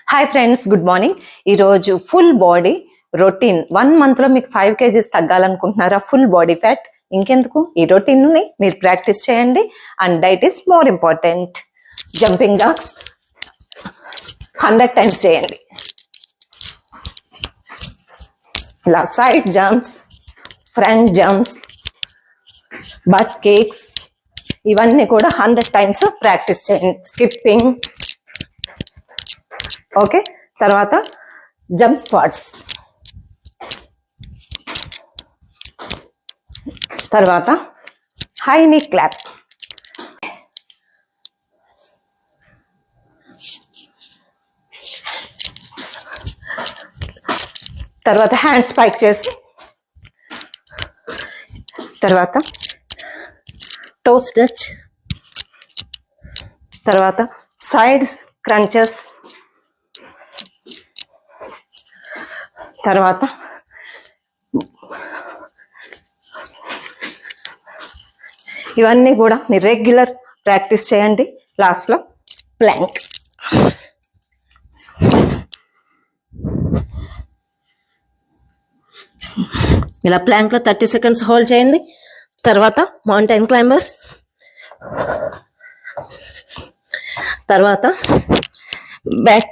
Hi friends, good morning. ఈరోజు full body routine 1 month లో మీకు 5 kgs తగ్గాలనుకుంటున్నారా? Full body fat. ఇంకెందుకు, ఈ రొటీన్ ని మీరు ప్రాక్టీస్ చేయండి. And diet is more important. Jumping jacks 100 times చేయండి. ఇలా side jumps, front jumps, but kicks, ఇవన్నీ కూడా 100 times ప్రాక్టీస్ చేయండి. Skipping, okay. తర్వాత జంప్ స్క్వాట్స్, తర్వాత హై నీ క్లాప్, తర్వాత హ్యాండ్ స్పైక్ చేసి, తర్వాత టోస్ టచ్, తర్వాత సైడ్ క్రంచెస్, తర్వాత ఇవన్నీ కూడా మీరు రెగ్యులర్ ప్రాక్టీస్ చేయండి. లాస్ట్లో ప్లాంక్. ఇలా ప్లాంక్లో 30 seconds హోల్డ్ చేయండి. తర్వాత మౌంటైన్ క్లైంబర్స్, తర్వాత బ్యాక్